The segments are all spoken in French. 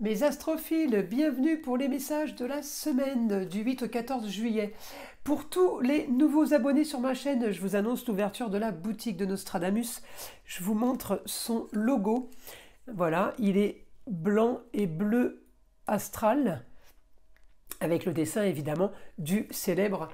Mes astrophiles, bienvenue pour les messages de la semaine du 8 au 14 juillet. Pour tous les nouveaux abonnés sur ma chaîne, je vous annonce l'ouverture de la boutique de Nostradamus. Je vous montre son logo. Voilà, il est blanc et bleu astral, avec le dessin évidemment du célèbre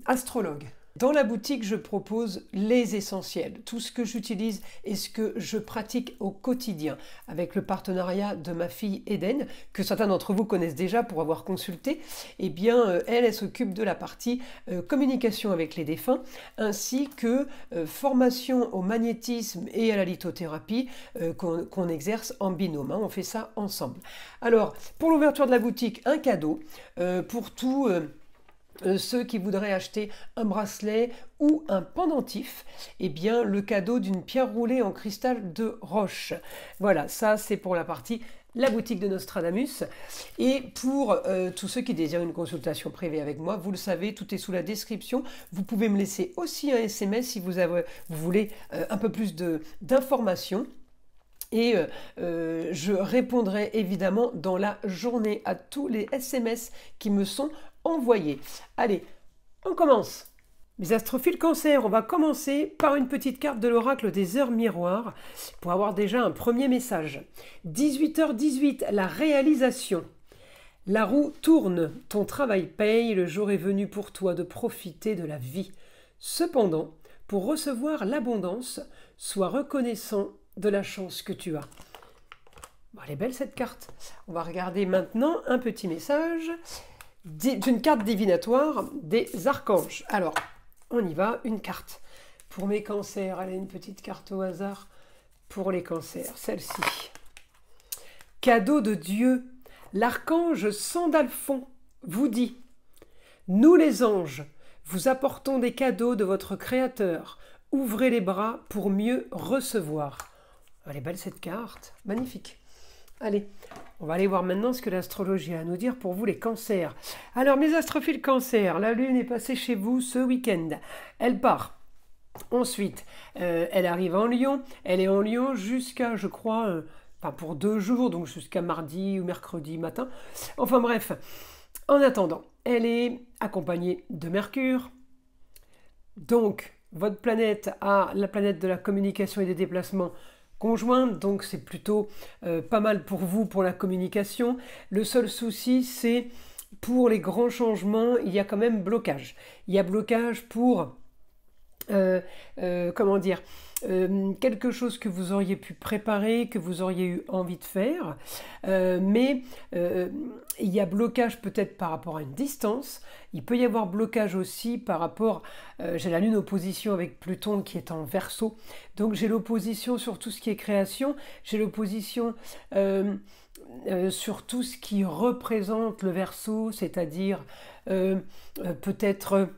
astrologue. Dans la boutique, je propose les essentiels, tout ce que j'utilise et ce que je pratique au quotidien, avec le partenariat de ma fille Eden, que certains d'entre vous connaissent déjà pour avoir consulté. Eh bien, elle s'occupe de la partie communication avec les défunts, ainsi que formation au magnétisme et à la lithothérapie qu'on exerce en binôme. On fait ça ensemble. Alors, pour l'ouverture de la boutique, un cadeau pour tout... ceux qui voudraient acheter un bracelet ou un pendentif, eh bien le cadeau d'une pierre roulée en cristal de roche. Voilà, ça c'est pour la partie la boutique de Nostradamus. Et pour tous ceux qui désirent une consultation privée avec moi, vous le savez, tout est sous la description. Vous pouvez me laisser aussi un SMS si vous voulez un peu plus d'informations. Et je répondrai évidemment dans la journée à tous les SMS qui me sont envoyés. Allez, on commence. Mes astrophiles Cancer, on va commencer par une petite carte de l'oracle des heures miroirs pour avoir déjà un premier message. 18h18, la réalisation. La roue tourne, ton travail paye, le jour est venu pour toi de profiter de la vie. Cependant, pour recevoir l'abondance, sois reconnaissant de la chance que tu as. Bon, elle est belle cette carte. On va regarder maintenant un petit message d'une carte divinatoire des archanges. Alors, on y va, une carte. Pour mes cancers, allez, une petite carte au hasard pour les cancers, celle-ci. Cadeau de Dieu, l'archange Sandalphon vous dit « Nous les anges, vous apportons des cadeaux de votre Créateur. Ouvrez les bras pour mieux recevoir. » Elle est belle cette carte, magnifique. Allez, on va aller voir maintenant ce que l'astrologie a à nous dire pour vous les cancers. Alors mes astrophiles cancers, la lune est passée chez vous ce week-end. Elle part. Ensuite, elle arrive en Lion. Elle est en Lion jusqu'à, je crois, pour 2 jours, donc jusqu'à mardi ou mercredi matin. Enfin bref, en attendant, elle est accompagnée de Mercure. Donc, votre planète a la planète de la communication et des déplacements conjointe, donc c'est plutôt pas mal pour vous, pour la communication. Le seul souci, c'est pour les grands changements, il y a quand même blocage. Il y a blocage pour, comment dire, quelque chose que vous auriez pu préparer, que vous auriez eu envie de faire, mais il y a blocage peut-être par rapport à une distance. Il peut y avoir blocage aussi par rapport, j'ai la lune opposition avec Pluton qui est en Verseau, donc j'ai l'opposition sur tout ce qui est création, j'ai l'opposition sur tout ce qui représente le Verseau, c'est-à-dire peut-être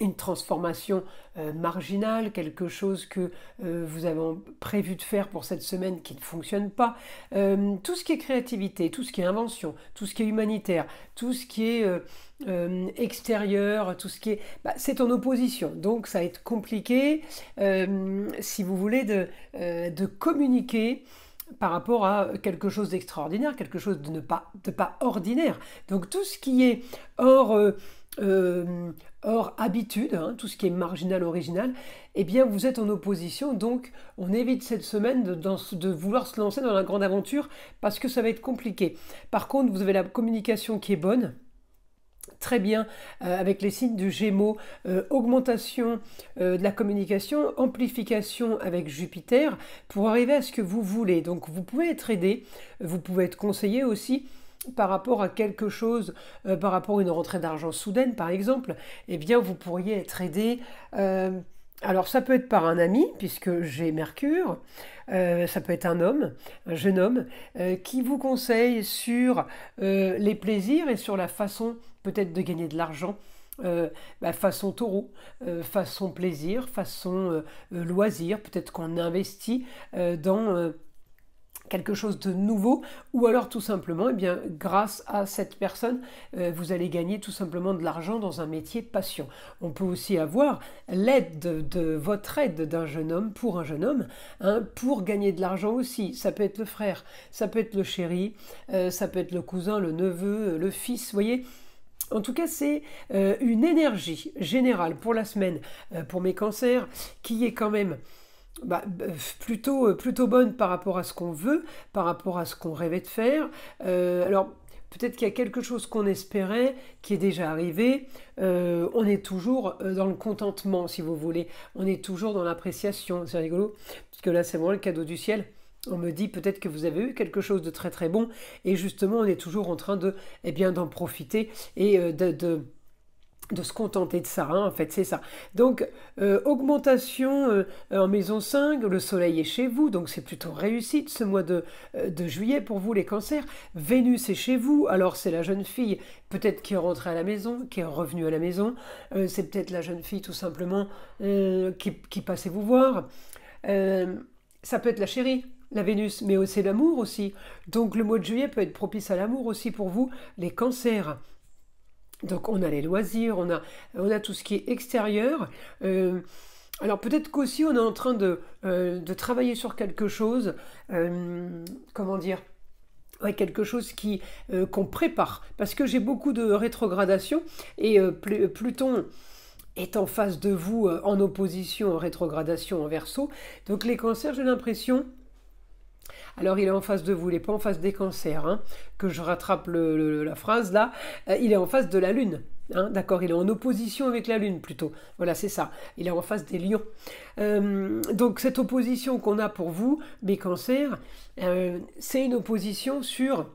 une transformation marginale, quelque chose que vous avez prévu de faire pour cette semaine qui ne fonctionne pas. Tout ce qui est créativité, tout ce qui est invention, tout ce qui est humanitaire, tout ce qui est extérieur, tout ce qui est... c'est en opposition, donc ça va être compliqué si vous voulez de communiquer par rapport à quelque chose d'extraordinaire, quelque chose de pas ordinaire. Donc tout ce qui est hors habitude, tout ce qui est marginal, original, eh bien vous êtes en opposition, donc on évite cette semaine de vouloir se lancer dans la grande aventure parce que ça va être compliqué. Par contre, vous avez la communication qui est bonne, très bien, avec les signes du Gémeaux, augmentation de la communication, amplification avec Jupiter, pour arriver à ce que vous voulez. Donc vous pouvez être aidé, vous pouvez être conseillé aussi, par rapport à quelque chose, par rapport à une rentrée d'argent soudaine par exemple, eh bien vous pourriez être aidé. Alors ça peut être par un ami, puisque j'ai Mercure, ça peut être un homme, un jeune homme, qui vous conseille sur les plaisirs et sur la façon peut-être de gagner de l'argent, façon taureau, façon plaisir, façon loisir, peut-être qu'on investit dans quelque chose de nouveau, ou alors tout simplement, eh bien, grâce à cette personne, vous allez gagner tout simplement de l'argent dans un métier passion. On peut aussi avoir l'aide de votre aide d'un jeune homme pour un jeune homme, hein, pour gagner de l'argent aussi. Ça peut être le frère, ça peut être le chéri, ça peut être le cousin, le neveu, le fils, vous voyez. En tout cas, c'est une énergie générale pour la semaine, pour mes cancers, qui est quand même plutôt bonne par rapport à ce qu'on veut, par rapport à ce qu'on rêvait de faire. Alors, peut-être qu'il y a quelque chose qu'on espérait, qui est déjà arrivé. On est toujours dans le contentement, si vous voulez. On est toujours dans l'appréciation. C'est rigolo, parce que là, c'est vraiment le cadeau du ciel. On me dit peut-être que vous avez eu quelque chose de très très bon, et justement, on est toujours en train d'en profiter et de se contenter de ça, hein, en fait, c'est ça. Donc, augmentation en maison 5, le soleil est chez vous, donc c'est plutôt réussite ce mois de juillet pour vous, les cancers. Vénus est chez vous, alors c'est la jeune fille, peut-être qui est rentrée à la maison, qui est revenue à la maison, c'est peut-être la jeune fille tout simplement qui passait vous voir. Ça peut être la chérie, la Vénus, mais c'est l'amour aussi. Donc le mois de juillet peut être propice à l'amour aussi pour vous, les cancers. Donc on a les loisirs, on a tout ce qui est extérieur. Alors peut-être qu'aussi on est en train de travailler sur quelque chose, comment dire, ouais, quelque chose qu'on prépare. Parce que j'ai beaucoup de rétrogradation et Pluton est en face de vous en opposition, en rétrogradation en Verseau. Donc les cancers, j'ai l'impression... Alors il est en face de vous, il n'est pas en face des cancers, hein, que je rattrape la phrase là, il est en face de la Lune, hein, d'accord, il est en opposition avec la Lune plutôt, voilà c'est ça, il est en face des lions. Donc cette opposition qu'on a pour vous, mes cancers, c'est une opposition sur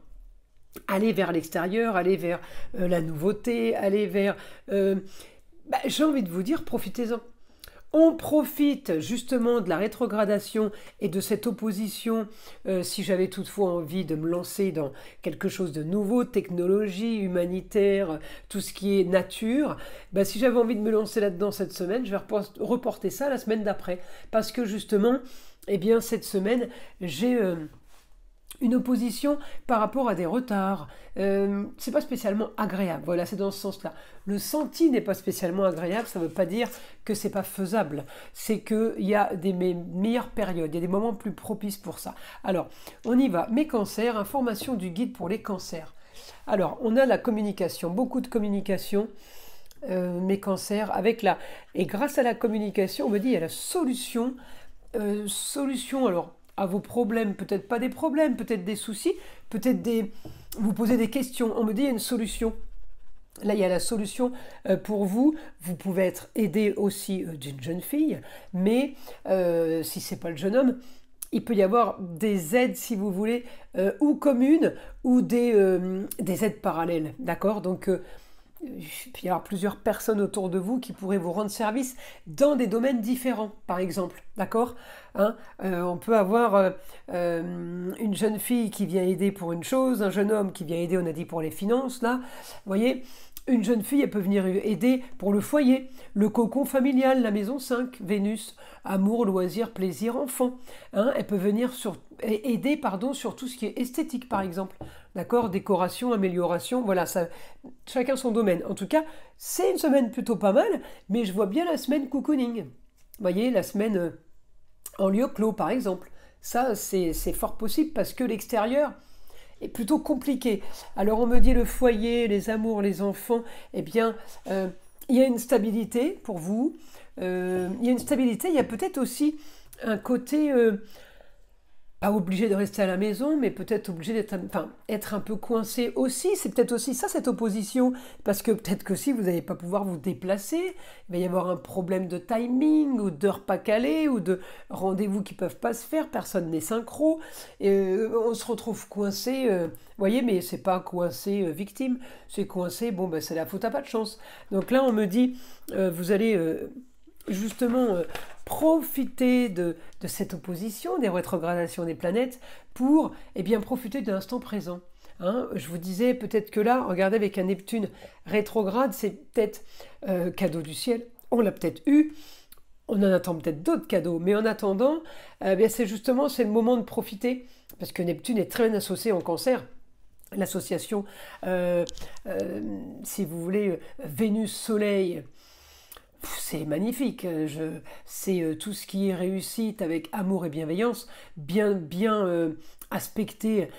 aller vers l'extérieur, aller vers la nouveauté, aller vers... j'ai envie de vous dire, profitez-en. On profite justement de la rétrogradation et de cette opposition, si j'avais toutefois envie de me lancer dans quelque chose de nouveau, technologie, humanitaire, tout ce qui est nature, si j'avais envie de me lancer là-dedans cette semaine, je vais reporter ça la semaine d'après. Parce que justement, eh bien, cette semaine, j'ai... une opposition par rapport à des retards. C'est pas spécialement agréable. Voilà, c'est dans ce sens-là. Le senti n'est pas spécialement agréable, ça ne veut pas dire que c'est pas faisable. C'est qu'il y a des meilleures périodes, il y a des moments plus propices pour ça. Alors, on y va. Mes cancers, information du guide pour les cancers. Alors, on a la communication, beaucoup de communication. Mes cancers, et grâce à la communication, on me dit il y a la solution. Alors, à vos problèmes, peut-être pas des problèmes, peut-être des soucis, peut-être vous posez des questions, on me dit il y a une solution. Là, il y a la solution pour vous. Vous pouvez être aidé aussi d'une jeune fille, mais si c'est pas le jeune homme, il peut y avoir des aides, si vous voulez, ou communes, ou des aides parallèles, d'accord ? Donc, il peut y avoir plusieurs personnes autour de vous qui pourraient vous rendre service dans des domaines différents, par exemple, d'accord, hein, on peut avoir une jeune fille qui vient aider pour une chose, un jeune homme qui vient aider, on a dit, pour les finances, là, vous voyez, une jeune fille, elle peut venir aider pour le foyer, le cocon familial, la maison 5, Vénus, amour, loisir, plaisir, enfant. Hein, elle peut venir aider sur tout ce qui est esthétique, par exemple. D'accord, décoration, amélioration, voilà, ça, chacun son domaine. En tout cas, c'est une semaine plutôt pas mal, mais je vois bien la semaine cocooning. Vous voyez, la semaine en lieu clos, par exemple. Ça, c'est fort possible parce que l'extérieur est plutôt compliqué. Alors, on me dit le foyer, les amours, les enfants, eh bien, il y a une stabilité pour vous. Il y a une stabilité, il y a peut-être aussi un côté... pas obligé de rester à la maison, mais peut-être obligé être un peu coincé aussi. C'est peut-être aussi ça, cette opposition, parce que peut-être que si vous n'allez pas pouvoir vous déplacer, il va y avoir un problème de timing, ou d'heures pas calées, ou de rendez-vous qui ne peuvent pas se faire, personne n'est synchro, et on se retrouve coincé, vous voyez, mais c'est pas coincé victime, c'est coincé, c'est la faute à pas de chance. Donc là, on me dit, vous allez... justement profiter de cette opposition, des rétrogradations des planètes pour profiter de l'instant présent. Hein, je vous disais peut-être que là, regardez avec un Neptune rétrograde, c'est peut-être cadeau du ciel, on l'a peut-être eu, on en attend peut-être d'autres cadeaux, mais en attendant, c'est le moment de profiter parce que Neptune est très bien associé en Cancer. L'association, si vous voulez, Vénus-Soleil, c'est magnifique. C'est tout ce qui est réussite avec amour et bienveillance, bien aspecté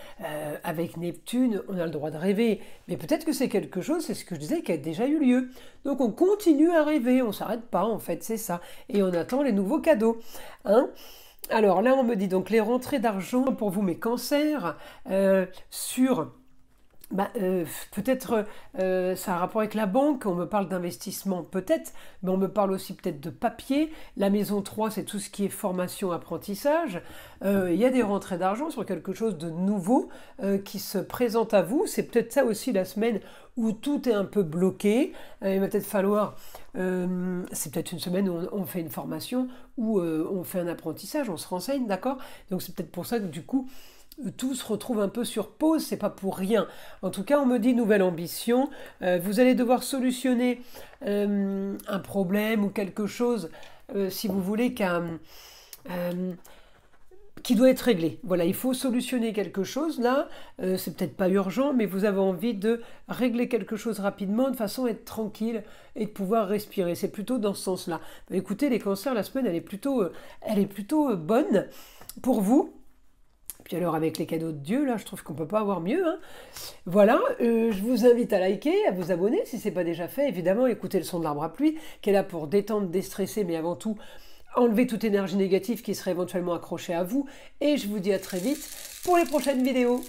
avec Neptune. On a le droit de rêver, mais peut-être que c'est quelque chose, c'est ce que je disais, qui a déjà eu lieu. Donc on continue à rêver, on ne s'arrête pas en fait, c'est ça. Et on attend les nouveaux cadeaux. Hein. Alors là, on me dit donc les rentrées d'argent pour vous, mes cancers, sur... peut-être ça a un rapport avec la banque, on me parle d'investissement peut-être, mais on me parle aussi peut-être de papier. La maison 3, c'est tout ce qui est formation, apprentissage. Il y a des rentrées d'argent sur quelque chose de nouveau qui se présente à vous. C'est peut-être ça aussi la semaine où tout est un peu bloqué. Il va peut-être falloir... c'est peut-être une semaine où on fait une formation, où on fait un apprentissage, on se renseigne, d'accord? Donc c'est peut-être pour ça que du coup... tout se retrouve un peu sur pause, c'est pas pour rien. En tout cas, on me dit nouvelle ambition. Vous allez devoir solutionner un problème ou quelque chose, si vous voulez, qui doit être réglé. Voilà, il faut solutionner quelque chose là. C'est peut-être pas urgent, mais vous avez envie de régler quelque chose rapidement de façon à être tranquille et de pouvoir respirer. C'est plutôt dans ce sens-là. Écoutez, les cancers, la semaine, elle est plutôt bonne pour vous. Puis alors avec les cadeaux de Dieu, là, je trouve qu'on ne peut pas avoir mieux. Hein. Voilà, je vous invite à liker, à vous abonner si ce n'est pas déjà fait. Évidemment, écoutez le son de l'arbre à pluie, qui est là pour détendre, déstresser, mais avant tout, enlever toute énergie négative qui serait éventuellement accrochée à vous. Et je vous dis à très vite pour les prochaines vidéos.